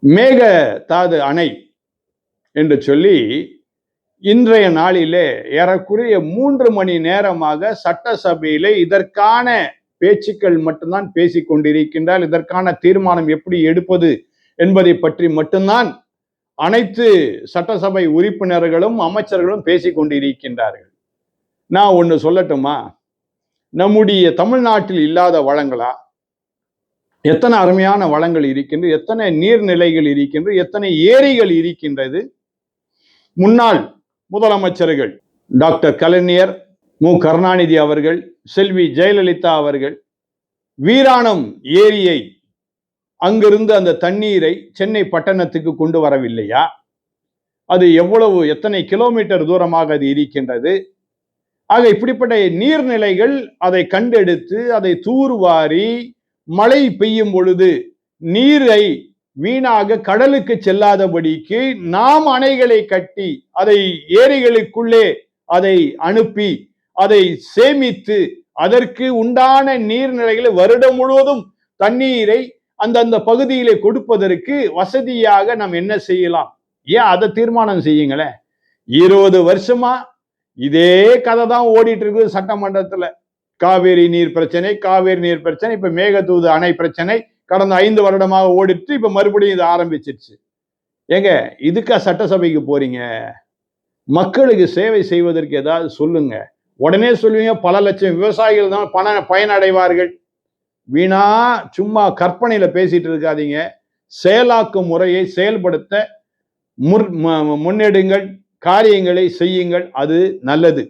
மேகதாது அணை என்று சொல்லி இன்றைய நாளிலே ஏறக்குறைய 3 மணி நேரமாக சட்டசபையிலே இதற்கான பேச்சுக்கள் மட்டும்தான் பேசிக் கொண்டிருக்கின்றால். இதற்கான தீர்மானம் எப்படி எடுப்பது என்பதை பற்றி மட்டும்தான் அனைத்து சட்டசபை உறுப்பினர்களும் அமைச்சர்களும் பேசிக் கொண்டிருக்கின்றார்கள். நான் ஒண்ணு சொல்லட்டுமா? நம்முடைய தமிழ்நாட்டில் இல்லாத வளங்களா? எத்தனை அருமையான வளங்கள் இருக்கின்றது, எத்தனை நீர்நிலைகள் இருக்கின்றது, எத்தனை ஏரிகள் இருக்கின்றது. முன்னாள் முதலமைச்சர்கள் டாக்டர் கலைஞர், மு கருணாநிதி அவர்கள், செல்வி ஜெயலலிதா அவர்கள் வீராணம் ஏரியை அங்கிருந்து அந்த தண்ணீரை சென்னை பட்டணத்துக்கு கொண்டு வரவில்லையா? அது எத்தனை கிலோமீட்டர் தூரமாக அது இருக்கின்றது. ஆக இப்படிப்பட்ட நீர்நிலைகள் அதை கண்டெடுத்து அதை தூர்வாரி மழை பெய்யும் பொழுது நீரை வீணாக கடலுக்கு செல்லாதபடிக்கு நாம் அணைகளை கட்டி அதை ஏரிகளுக்குள்ளே அதை அனுப்பி அதை சேமித்து அதற்கு உண்டான நீர்நிலைகளை வருடம் முழுவதும் தண்ணீரை அந்தந்த பகுதியிலே கொடுப்பதற்கு வசதியாக நாம் என்ன செய்யலாம்? ஏன் அதை தீர்மானம் செய்யுங்களேன். 20 வருஷமா இதே கதை தான் ஓடிட்டு இருக்குது சட்டமன்றத்துல. காவேரி நீர் பிரச்சனை, இப்ப மேகதூது அணை பிரச்சனை கடந்த 5 வருடமாக ஓடிட்டு இப்ப மறுபடியும் இது ஆரம்பிச்சிருச்சு. ஏங்க, இதுக்கா சட்டசபைக்கு போறீங்க? மக்களுக்கு சேவை செய்வதற்கு ஏதாவது சொல்லுங்க. உடனே சொல்லுவீங்க பல லட்சம் விவசாயிகள் தான் பயனடைவார்கள். வீணா சும்மா கற்பனையில பேசிட்டு இருக்காதீங்க. செயலாக்கும் முறையை செயல்படுத்த முன்னெடுங்கள், காரியங்களை செய்யுங்கள். அது நல்லது.